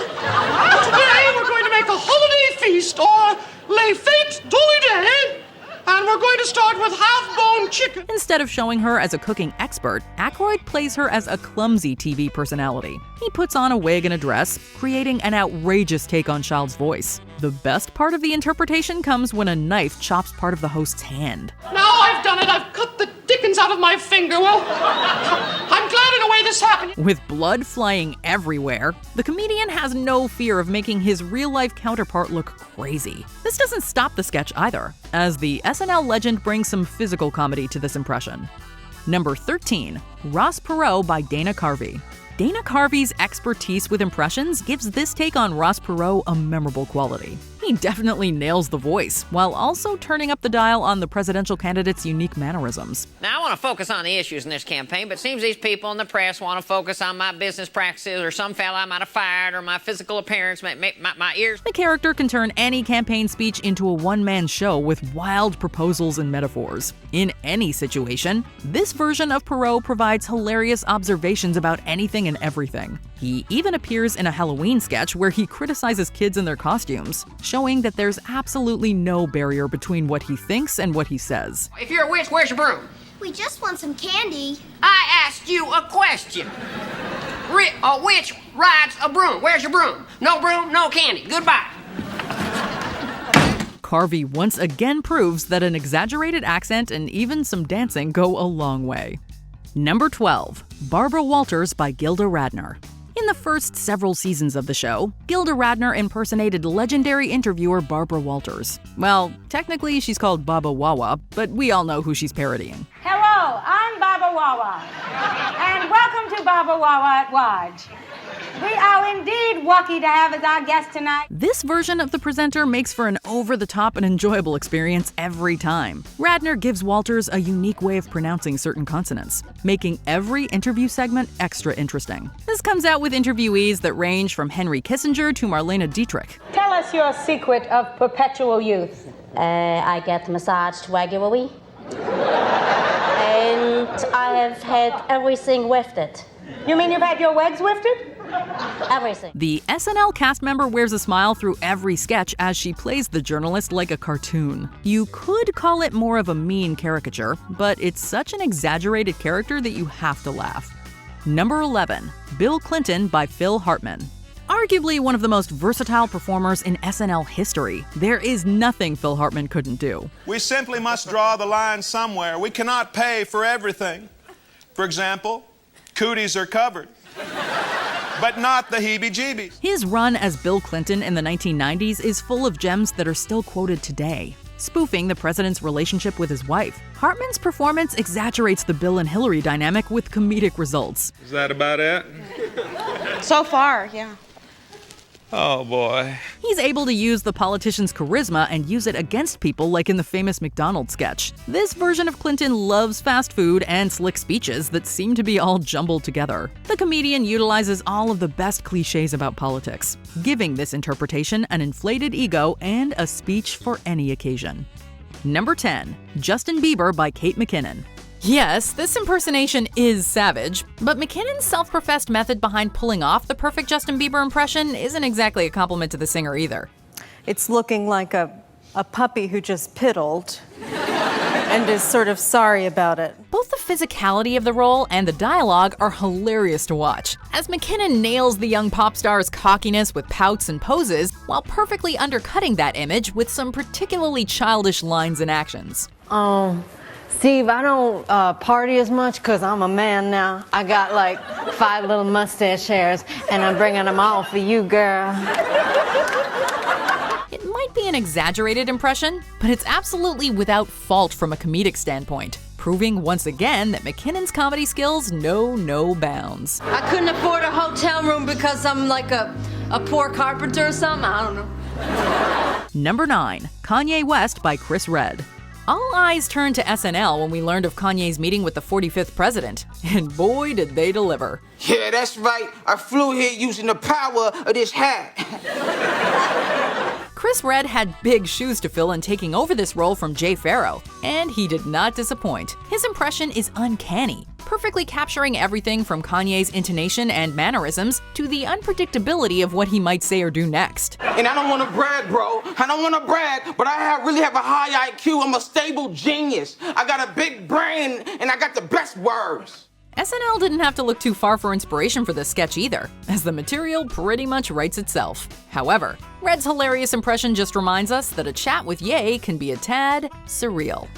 Today we're going to make a holiday feast, or les fêtes d'Holiday. And we're going to start with half-bone chicken. Instead of showing her as a cooking expert, Aykroyd plays her as a clumsy TV personality. He puts on a wig and a dress, creating an outrageous take on Child's voice. The best part of the interpretation comes when a knife chops part of the host's hand. Now I've done it. I've cut the dickens out of my finger. Well, I'm glad in a way this happened. With blood flying everywhere, the comedian has no fear of making his real-life counterpart look crazy. This doesn't stop the sketch either, as the SNL legend brings some physical comedy to this impression. Number 13, Ross Perot by Dana Carvey. Dana Carvey's expertise with impressions gives this take on Ross Perot a memorable quality. He definitely nails the voice, while also turning up the dial on the presidential candidate's unique mannerisms. Now, I want to focus on the issues in this campaign, but it seems these people in the press want to focus on my business practices or some fella I might have fired or my physical appearance, my ears. The character can turn any campaign speech into a one-man show with wild proposals and metaphors. In any situation, this version of Pirro provides hilarious observations about anything and everything. He even appears in a Halloween sketch where he criticizes kids in their costumes, showing that there's absolutely no barrier between what he thinks and what he says. If you're a witch, where's your broom? We just want some candy. I asked you a question. A witch rides a broom. Where's your broom? No broom, no candy. Goodbye. Carvey once again proves that an exaggerated accent and even some dancing go a long way. Number 12, Barbara Walters by Gilda Radner. In the first several seasons of the show, Gilda Radner impersonated legendary interviewer Barbara Walters. Well, technically she's called Baba Wawa, but we all know who she's parodying. Hello, I'm Baba Wawa, and welcome to Baba Wawa at Lodge. We are indeed lucky to have as our guest tonight. This version of the presenter makes for an over-the-top and enjoyable experience every time. Radner gives Walters a unique way of pronouncing certain consonants, making every interview segment extra interesting. This comes out with interviewees that range from Henry Kissinger to Marlene Dietrich. Tell us your secret of perpetual youth. I get massaged regularly. And I have had everything lifted. You mean you've had your legs lifted? Everything. The SNL cast member wears a smile through every sketch as she plays the journalist like a cartoon. You could call it more of a mean caricature, but it's such an exaggerated character that you have to laugh. Number 11, Bill Clinton by Phil Hartman. Arguably one of the most versatile performers in SNL history, there is nothing Phil Hartman couldn't do. We simply must draw the line somewhere. We cannot pay for everything. For example, cooties are covered, but not the heebie-jeebies. His run as Bill Clinton in the 1990s is full of gems that are still quoted today. Spoofing the president's relationship with his wife, Hartman's performance exaggerates the Bill and Hillary dynamic with comedic results. Is that about it? So far, yeah. Oh, boy. He's able to use the politician's charisma and use it against people like in the famous McDonald's sketch. This version of Clinton loves fast food and slick speeches that seem to be all jumbled together. The comedian utilizes all of the best cliches about politics, giving this interpretation an inflated ego and a speech for any occasion. Number 10, Justin Bieber by Kate McKinnon. Yes, this impersonation is savage, but McKinnon's self-professed method behind pulling off the perfect Justin Bieber impression isn't exactly a compliment to the singer either. It's looking like a puppy who just piddled and is sort of sorry about it. Both the physicality of the role and the dialogue are hilarious to watch, as McKinnon nails the young pop star's cockiness with pouts and poses, while perfectly undercutting that image with some particularly childish lines and actions. Steve, I don't party as much because I'm a man now. I got like 5 little mustache hairs, and I'm bringing them all for you, girl. It might be an exaggerated impression, but it's absolutely without fault from a comedic standpoint, proving once again that McKinnon's comedy skills know no bounds. I couldn't afford a hotel room because I'm like a poor carpenter or something. I don't know. Number 9, Kanye West by Chris Redd. All eyes turned to SNL when we learned of Kanye's meeting with the 45th president, and boy did they deliver. Yeah, that's right. I flew here using the power of this hat. Chris Redd had big shoes to fill in taking over this role from Jay Pharoah, and he did not disappoint. His impression is uncanny, perfectly capturing everything from Kanye's intonation and mannerisms to the unpredictability of what he might say or do next. And I don't want to brag, bro. I don't want to brag, but I really have a high IQ. I'm a stable genius. I got a big brain, and I got the best words. SNL didn't have to look too far for inspiration for this sketch either, as the material pretty much writes itself. However, Redd's hilarious impression just reminds us that a chat with Ye can be a tad surreal.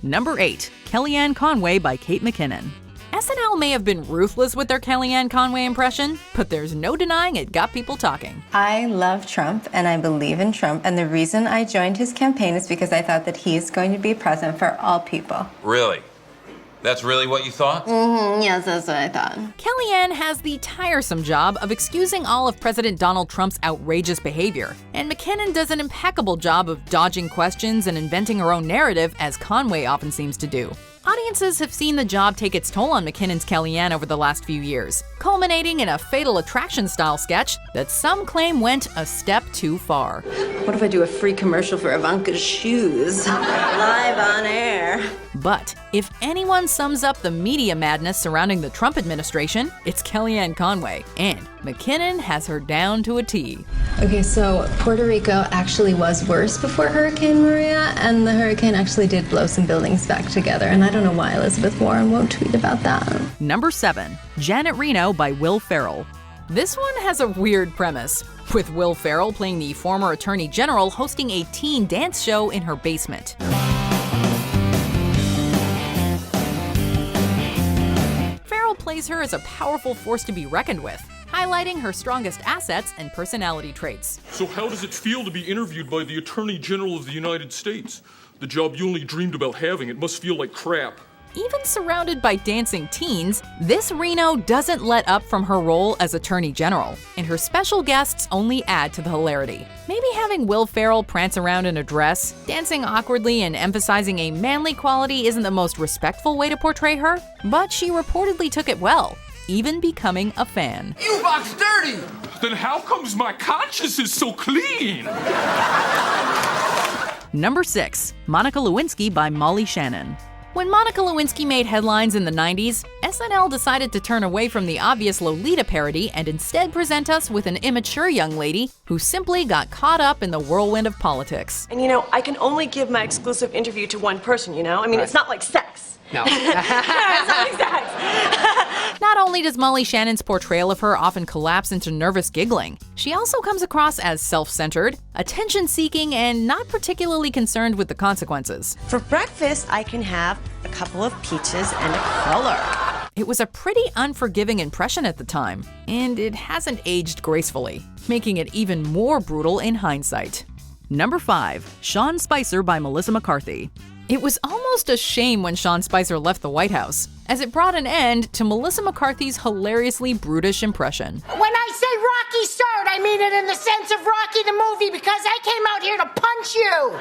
Number 8, Kellyanne Conway by Kate McKinnon. SNL may have been ruthless with their Kellyanne Conway impression, but there's no denying it got people talking. I love Trump and I believe in Trump, and the reason I joined his campaign is because I thought that he is going to be president for all people. Really? That's really what you thought? Yes, that's what I thought. Kellyanne has the tiresome job of excusing all of President Donald Trump's outrageous behavior, and McKinnon does an impeccable job of dodging questions and inventing her own narrative, as Conway often seems to do. Audiences have seen the job take its toll on McKinnon's Kellyanne over the last few years, culminating in a Fatal Attraction-style sketch that some claim went a step too far. What if I do a free commercial for Ivanka's shoes? Live on air. But if anyone sums up the media madness surrounding the Trump administration, it's Kellyanne Conway, and McKinnon has her down to a T. Okay, so Puerto Rico actually was worse before Hurricane Maria, and the hurricane actually did blow some buildings back together, and I don't know why Elizabeth Warren won't tweet about that. Number 7. Janet Reno by Will Ferrell. This one has a weird premise, with Will Ferrell playing the former Attorney General hosting a teen dance show in her basement. Ferrell plays her as a powerful force to be reckoned with, highlighting her strongest assets and personality traits. So how does it feel to be interviewed by the Attorney General of the United States? The job you only dreamed about having. It must feel like crap. Even surrounded by dancing teens, this Reno doesn't let up from her role as Attorney General, and her special guests only add to the hilarity. Maybe having Will Ferrell prance around in a dress, dancing awkwardly and emphasizing a manly quality isn't the most respectful way to portray her, but she reportedly took it well, even becoming a fan. You box dirty! Then how comes my conscience is so clean? Number 6. Monica Lewinsky by Molly Shannon. When Monica Lewinsky made headlines in the 90s, SNL decided to turn away from the obvious Lolita parody and instead present us with an immature young lady who simply got caught up in the whirlwind of politics. And I can only give my exclusive interview to one person, I mean, it's not like sex. No. It's not like sex. Not only does Molly Shannon's portrayal of her often collapse into nervous giggling, she also comes across as self-centered, attention-seeking, and not particularly concerned with the consequences. For breakfast, I can have a couple of peaches and a cruller. It was a pretty unforgiving impression at the time, and it hasn't aged gracefully, making it even more brutal in hindsight. Number 5. Sean Spicer by Melissa McCarthy. It was almost a shame when Sean Spicer left the White House, as it brought an end to Melissa McCarthy's hilariously brutish impression. When I say Rocky start, I mean it in the sense of Rocky the movie, because I came out here to punch you in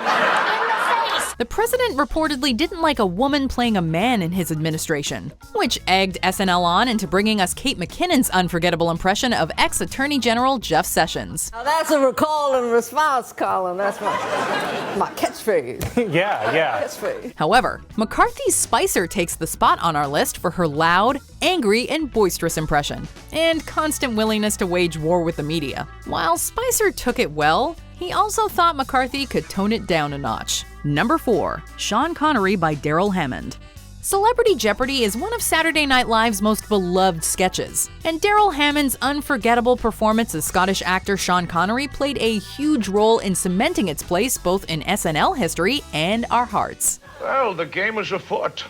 the face. The president reportedly didn't like a woman playing a man in his administration, which egged SNL on into bringing us Kate McKinnon's unforgettable impression of ex-Attorney General Jeff Sessions. Now that's a recall and response column. That's my catchphrase. Yeah. Catchphrase. However, McCarthy's Spicer takes the spot on our list for her loud, angry, and boisterous impression, and constant willingness to wage war with the media. While Spicer took it well, he also thought McCarthy could tone it down a notch. Number 4. Sean Connery by Darrell Hammond. Celebrity Jeopardy is one of Saturday Night Live's most beloved sketches, and Darrell Hammond's unforgettable performance as Scottish actor Sean Connery played a huge role in cementing its place both in SNL history and our hearts. Well, the game is afoot.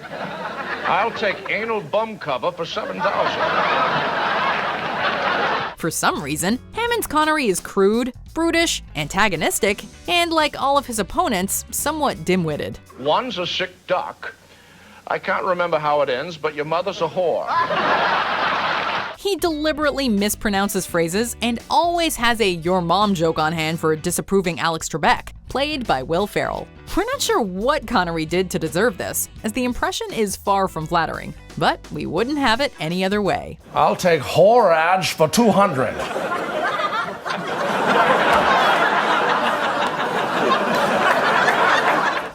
I'll take anal bum cover for $7,000. For some reason, Hammond's Connery is crude, brutish, antagonistic, and like all of his opponents, somewhat dim-witted. One's a sick duck. I can't remember how it ends, but your mother's a whore. He deliberately mispronounces phrases and always has a your mom joke on hand for disapproving Alex Trebek, played by Will Ferrell. We're not sure what Connery did to deserve this, as the impression is far from flattering, but we wouldn't have it any other way. I'll take whorage for $200.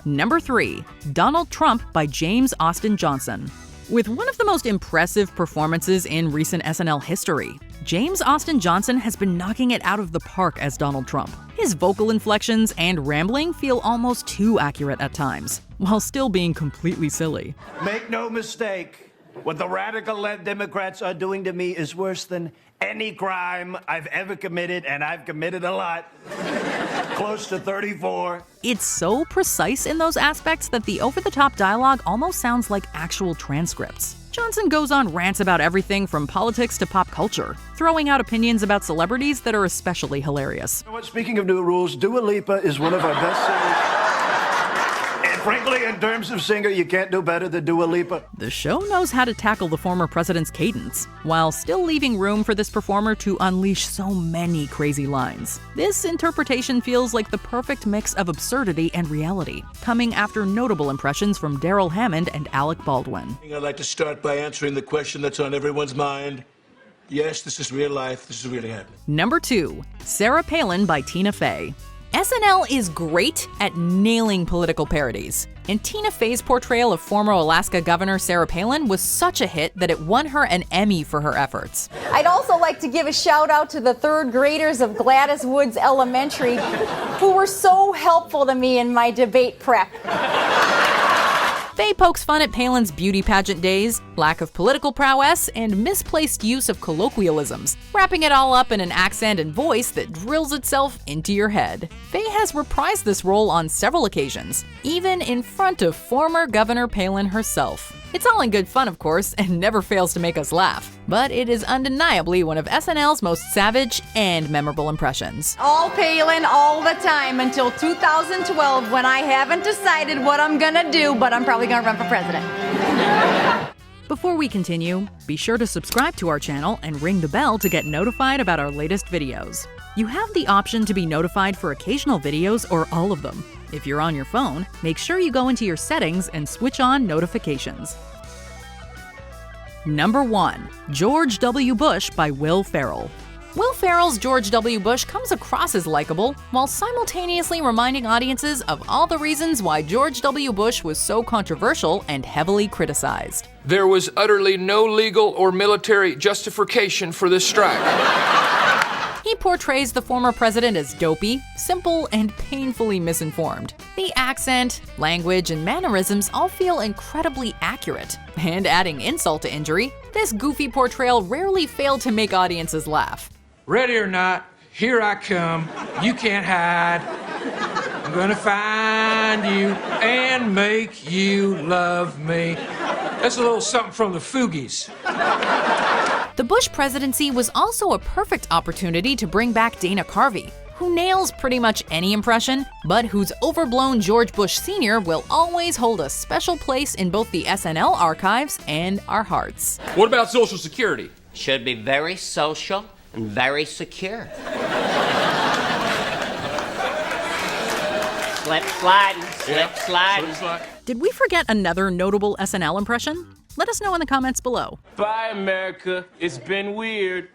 Number 3. Donald Trump by James Austin Johnson. With one of the most impressive performances in recent SNL history, James Austin Johnson has been knocking it out of the park as Donald Trump. His vocal inflections and rambling feel almost too accurate at times, while still being completely silly. Make no mistake, what the radical-led Democrats are doing to me is worse than any crime I've ever committed, and I've committed a lot. Close to 34. It's so precise in those aspects that the over-the-top dialogue almost sounds like actual transcripts. Johnson goes on rants about everything from politics to pop culture, throwing out opinions about celebrities that are especially hilarious. You know what? Speaking of new rules, Dua Lipa is one of our best singers. And Frankly, in terms of singer, you can't do better than Dua Lipa. The show knows how to tackle the former president's cadence, while still leaving room for this performer to unleash so many crazy lines. This interpretation feels like the perfect mix of absurdity and reality, coming after notable impressions from Darrell Hammond and Alec Baldwin. I'd like to start by answering the question that's on everyone's mind. Yes, this is real life. This is really happening. Number 2, Sarah Palin by Tina Fey. SNL is great at nailing political parodies, and Tina Fey's portrayal of former Alaska Governor Sarah Palin was such a hit that it won her an Emmy for her efforts. I'd also like to give a shout out to the third graders of Gladys Woods Elementary who were so helpful to me in my debate prep. Fey pokes fun at Palin's beauty pageant days, lack of political prowess, and misplaced use of colloquialisms, wrapping it all up in an accent and voice that drills itself into your head. Fey has reprised this role on several occasions, even in front of former Governor Palin herself. It's all in good fun, of course, and never fails to make us laugh, but it is undeniably one of SNL's most savage and memorable impressions. All Palin all the time until 2012 when I haven't decided what I'm gonna do, but I'm probably gonna run for president. Before we continue, be sure to subscribe to our channel and ring the bell to get notified about our latest videos. You have the option to be notified for occasional videos or all of them. If you're on your phone, make sure you go into your settings and switch on notifications. Number 1, George W. Bush by Will Ferrell. Will Ferrell's George W. Bush comes across as likable, while simultaneously reminding audiences of all the reasons why George W. Bush was so controversial and heavily criticized. There was utterly no legal or military justification for this strike. He portrays the former president as dopey, simple, and painfully misinformed. The accent, language, and mannerisms all feel incredibly accurate. And adding insult to injury, this goofy portrayal rarely failed to make audiences laugh. Ready or not, here I come. You can't hide. I'm gonna find you and make you love me. That's a little something from the Fugees. The Bush presidency was also a perfect opportunity to bring back Dana Carvey, who nails pretty much any impression, but whose overblown George Bush Sr. will always hold a special place in both the SNL archives and our hearts. What about Social Security? Should be very social and very secure. Slip sliding, slip sliding. Did we forget another notable SNL impression? Let us know in the comments below. Bye, America. It's been weird.